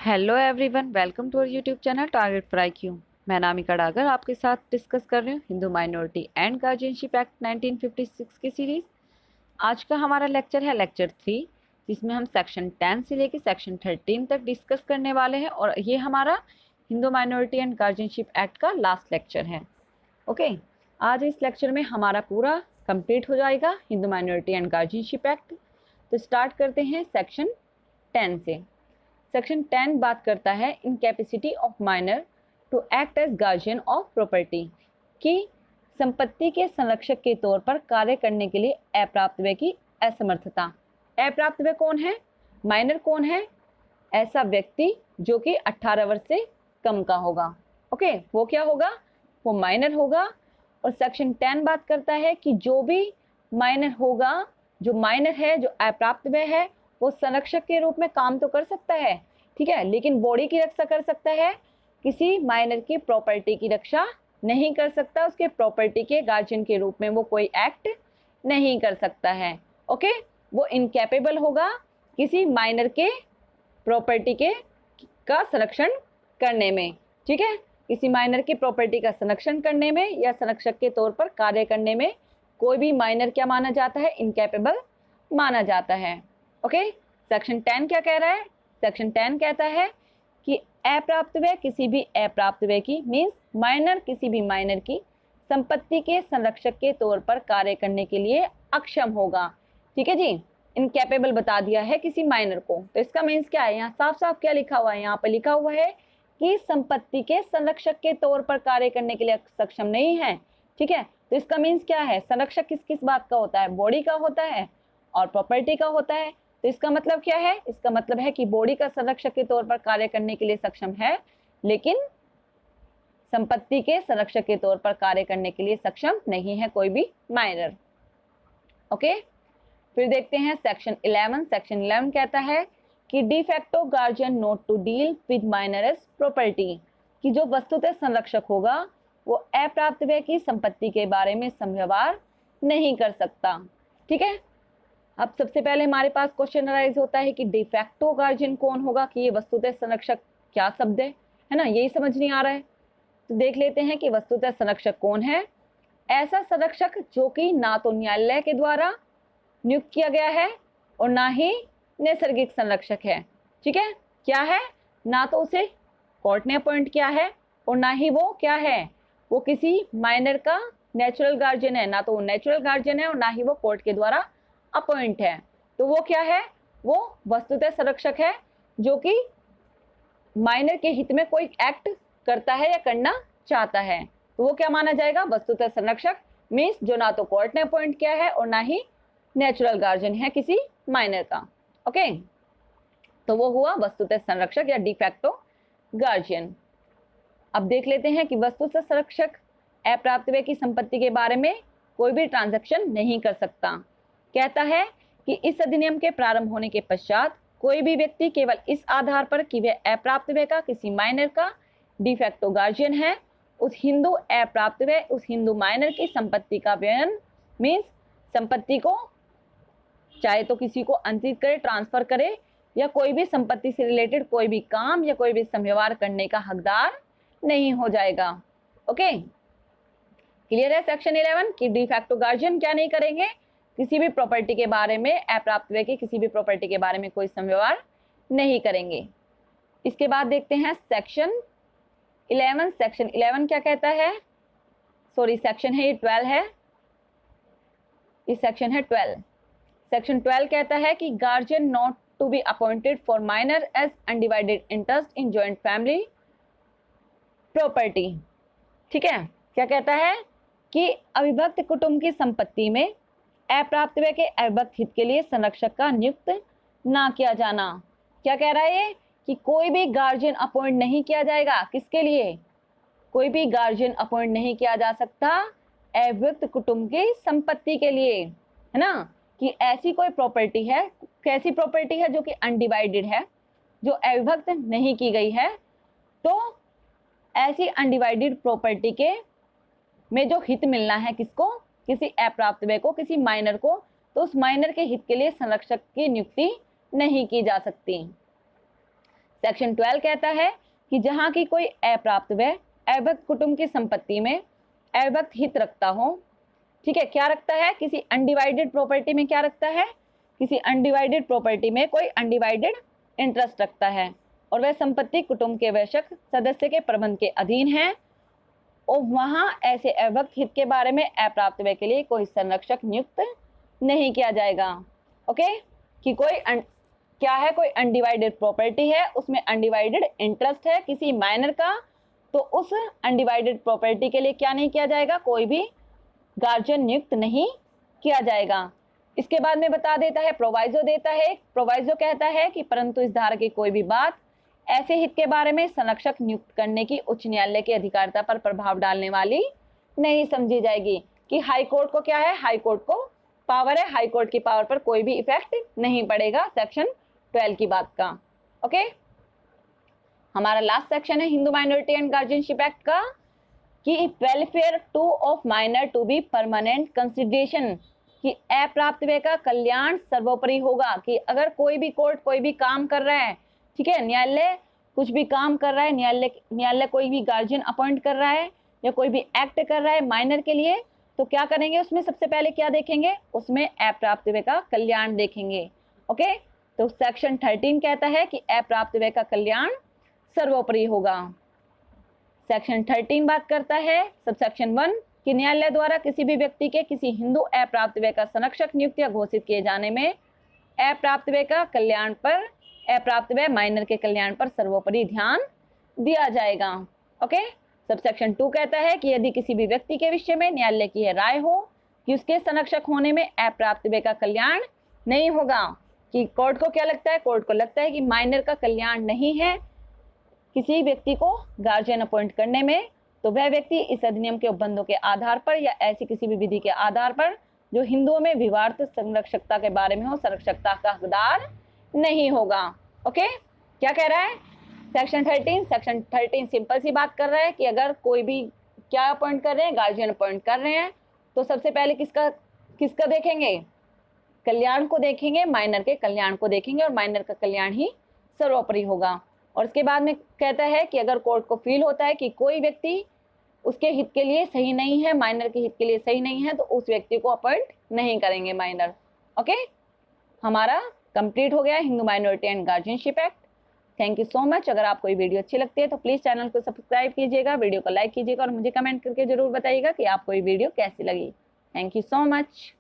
Hello everyone, welcome to our YouTube channel target for IQ। मैं अनामिका डागर आपके साथ discuss कर रही हूँ Hindu minority and guardianship act 1956 की सीरीज। आज का हमारा लेक्चर है लेक्चर 3, जिसमें हम सेक्शन 10 से लेकर सेक्शन 13 तक डिस्कस करने वाले हैं और ये हमारा Hindu minority and guardianship act का लास्ट लेक्चर है। ओके, आज इस लेक्चर में हमारा पूरा कंप्लीट हो जाएगा Hindu minority and guardianship act. तो स्टार्ट करते हैं सेक्शन 10 से। सेक्शन 10 बात करता है incapacity of minor to act as guardian of property, कि संपत्ति के संरक्षक के तौर पर कार्य करने के लिए अप्राप्तव्य की असमर्थता। अप्राप्तव्य कौन है? माइनर कौन है? ऐसा व्यक्ति जो कि 18 वर्ष से कम का होगा। ओके, वो क्या होगा? वो माइनर होगा। और सेक्शन 10 बात करता है कि जो भी माइनर होगा, जो माइनर है, जो अप्राप्तव्य है, वो संरक्षक के रूप में काम तो कर सकता है, ठीक है, लेकिन बॉडी की रक्षा कर सकता है, किसी माइनर की प्रॉपर्टी की रक्षा नहीं कर सकता। उसके प्रॉपर्टी के गार्जियन के रूप में वो कोई एक्ट नहीं कर सकता है। ओके, वो इनकैपेबल होगा किसी माइनर के प्रॉपर्टी के का संरक्षण करने में, ठीक है, किसी माइनर की प्रॉपर्टी का संरक्षण करने में या संरक्षक के तौर पर कार्य करने में कोई भी माइनर क्या माना जाता है? इनकैपेबल माना जाता है। ओके, सेक्शन 10 क्या कह रहा है? सेक्शन 10 कहता है कि अप्राप्तव्य किसी भी अप्राप्तव्य की मीन्स माइनर किसी भी माइनर की संपत्ति के संरक्षक के तौर पर कार्य करने के लिए अक्षम होगा। ठीक है जी, इनकैपेबल बता दिया है किसी माइनर को। तो इसका मीन्स क्या है? यहाँ साफ साफ क्या लिखा हुआ है? यहाँ पर लिखा हुआ है कि संपत्ति के संरक्षक के तौर पर कार्य करने के लिए सक्षम नहीं है। ठीक है, तो इसका मीन्स क्या है? संरक्षक किस किस बात का होता है? बॉडी का होता है और प्रॉपर्टी का होता है। तो इसका मतलब क्या है? इसका मतलब है कि बॉडी का संरक्षक के तौर पर कार्य करने के लिए सक्षम है, लेकिन संपत्ति के संरक्षक के तौर पर कार्य करने के लिए सक्षम नहीं है कोई भी माइनर। ओके, फिर देखते हैं सेक्शन 11। सेक्शन 11 कहता है कि de facto guardian not to deal with minor as property, कि जो वस्तुतः संरक्षक होगा वो अप्राप्तव्य की संपत्ति के बारे में समव्यवहार नहीं कर सकता। ठीक है, अब सबसे पहले हमारे पास क्वेश्चन अराइज होता है कि डिफैक्टो गार्जियन कौन होगा, कि ये वस्तुतः संरक्षक क्या शब्द है ना, यही समझ नहीं आ रहा है। तो देख लेते हैं कि वस्तुतः संरक्षक कौन है। ऐसा संरक्षक जो कि ना तो न्यायालय के द्वारा नियुक्त किया गया है और ना ही नैसर्गिक संरक्षक है। ठीक है, क्या है? ना तो उसे कोर्ट ने अपॉइंट किया है और ना ही वो क्या है, वो किसी माइनर का नेचुरल गार्जियन है। ना तो वो नेचुरल गार्जियन है और ना ही वो कोर्ट के द्वारा अपॉइंट है। तो वो क्या है? वो वस्तुतः संरक्षक है जो कि माइनर के हित में कोई एक्ट करता है या करना चाहता है। तो वो क्या माना जाएगा? वस्तुतः संरक्षक मीन्स जो ना तो कोर्ट ने अपॉइंट किया है और ना ही नेचुरल गार्जियन है किसी माइनर का। ओके, तो वो हुआ वस्तुतः संरक्षक या डिफैक्टो गार्जियन। अब देख लेते हैं कि वस्तुतः संरक्षक अप्राप्तव्य की संपत्ति के बारे में कोई भी ट्रांजैक्शन नहीं कर सकता। कहता है कि इस अधिनियम के प्रारंभ होने के पश्चात कोई भी व्यक्ति केवल इस आधार पर कि वह अप्राप्तव्य का किसी माइनर का डिफैक्टो गार्जियन है, उस हिंदू अप्राप्तव्य उस हिंदू माइनर की संपत्ति का व्ययन मीन्स संपत्ति को चाहे तो किसी को अंतरित करे, ट्रांसफर करे, या कोई भी संपत्ति से रिलेटेड कोई भी काम या कोई भी समव्यवहार करने का हकदार नहीं हो जाएगा। ओके, क्लियर है सेक्शन 11 कि डिफैक्टो गार्जियन क्या नहीं करेंगे? किसी भी प्रॉपर्टी के बारे में, अप्राप्तव्य की किसी भी प्रॉपर्टी के बारे में कोई समव्यवहार नहीं करेंगे। इसके बाद देखते हैं सेक्शन 11। सेक्शन 11 क्या कहता है? सॉरी, सेक्शन है ये 12 है, इस सेक्शन है 12। सेक्शन 12 कहता है कि guardian not to be appointed for minor as undivided interest in joint family property. ठीक है, क्या कहता है कि अविभक्त कुटुंब की संपत्ति में अप्राप्तव्य के अविभक्त हित के लिए संरक्षक का नियुक्त ना किया जाना। क्या कह रहा है? कि कोई भी गार्जियन अपॉइंट नहीं किया जाएगा। किसके लिए? कोई भी गार्जियन अपॉइंट नहीं किया जा सकता अविभक्त कुटुंब की संपत्ति के लिए, है ना, कि ऐसी कोई प्रॉपर्टी है, कैसी प्रॉपर्टी है जो कि अनडिवाइडेड है, जो अविभक्त नहीं की गई है, तो ऐसी अनडिवाइडेड प्रॉपर्टी के में जो हित मिलना है किसको? किसी अप्राप्तव्य को, किसी माइनर को, तो उस माइनर के हित के लिए संरक्षक की नियुक्ति नहीं की जा सकती। सेक्शन 12 कहता है कि जहां की कोई अप्राप्त व्यय अविभक्त कुटुंब की संपत्ति में अविभक्त हित रखता हो, ठीक है, क्या रखता है, किसी अनडिवाइडेड प्रॉपर्टी में क्या रखता है, किसी अनडिवाइडेड प्रॉपर्टी में कोई अनडिवाइडेड इंटरेस्ट रखता है और वह संपत्ति कुटुंब के वयस्क सदस्य के प्रबंध के अधीन है और वहां ऐसे अविभक्त हित के बारे में अप्राप्त व्यय के लिए कोई संरक्षक नियुक्त नहीं किया जाएगा। ओके, कि कोई क्या है, कोई अनडिवाइडेड प्रॉपर्टी है, उसमें अनडिवाइडेड इंटरेस्ट है किसी माइनर का, तो उस अनडिवाइडेड प्रॉपर्टी के लिए क्या नहीं किया जाएगा, कोई भी गार्जियन नियुक्त नहीं किया जाएगा। इसके बाद में बता देता है, प्रोवाइजो देता है। प्रोवाइजो कहता है कि परंतु इस धारा की कोई भी बात ऐसे हित के बारे में संरक्षक नियुक्त करने की उच्च न्यायालय की अधिकारिता पर प्रभाव डालने वाली नहीं समझी जाएगी। कि हाई कोर्ट को क्या है, हाई कोर्ट को पावर है, हाई कोर्ट की पावर पर कोई भी इफेक्ट नहीं पड़ेगा सेक्शन 12 की बात का। ओके, हमारा लास्ट सेक्शन है Hindu minority and guardianship act का, कि welfare to of minor to be permanent consideration, कि अप्राप्त व्यय का कल्याण सर्वोपरि होगा। कि अगर कोई भी कोर्ट कोई भी काम कर रहा है, ठीक है, न्यायालय कुछ भी काम कर रहा है, न्यायालय कोई भी गार्जियन अपॉइंट कर रहा है या कोई भी एक्ट कर रहा है माइनर के लिए, तो क्या करेंगे, उसमें सबसे पहले क्या देखेंगे, उसमें अप्राप्त व्यय का कल्याण देखेंगे। ओके, तो सेक्शन 13 कहता है कि अप्राप्त व्यय का कल्याण सर्वोपरि होगा। सेक्शन 13 बात करता है सबसेक्शन 1 कि न्यायालय द्वारा किसी भी व्यक्ति के किसी हिंदू अप्राप्त व्यय का संरक्षक नियुक्त या घोषित किए जाने में अप्राप्त व्यय का कल्याण पर, अप्राप्त व्यय माइनर के कल्याण पर सर्वोपरि ध्यान दिया जाएगा। ओके, सबसेक्शन 2 कहता है कि यदि किसी भी व्यक्ति के विषय में न्यायालय की यह राय हो कि उसके संरक्षक होने में अप्राप्त व्यय का कल्याण नहीं होगा, कि कोर्ट को क्या लगता है, कोर्ट को लगता है कि माइनर का कल्याण नहीं है किसी व्यक्ति को गार्जियन अपॉइंट करने में, तो वह व्यक्ति इस अधिनियम के उपबंधों के आधार पर या ऐसी किसी भी विधि के आधार पर जो हिंदुओं में विवार्थ संरक्षकता के बारे में हो, संरक्षकता का हकदार नहीं होगा। ओके, क्या कह रहा है सेक्शन 13 सिंपल सी बात कर रहा है कि अगर कोई भी क्या अपॉइंट कर रहे हैं, गार्जियन अपॉइंट कर रहे हैं, तो सबसे पहले किसका देखेंगे, कल्याण को देखेंगे, माइनर के कल्याण को देखेंगे और माइनर का कल्याण ही सर्वोपरि होगा। और उसके बाद में कहता है कि अगर कोर्ट को फील होता है कि कोई व्यक्ति उसके हित के लिए सही नहीं है, माइनर के हित के लिए सही नहीं है, तो उस व्यक्ति को अपॉइंट नहीं करेंगे माइनर। ओके, हमारा कंप्लीट हो गया Hindu minority and guardianship act. Thank you so much. अगर आपको ये वीडियो अच्छी लगती है तो प्लीज़ चैनल को सब्सक्राइब कीजिएगा, वीडियो को लाइक कीजिएगा और मुझे कमेंट करके जरूर बताइएगा कि आपको ये वीडियो कैसी लगी। Thank you so much.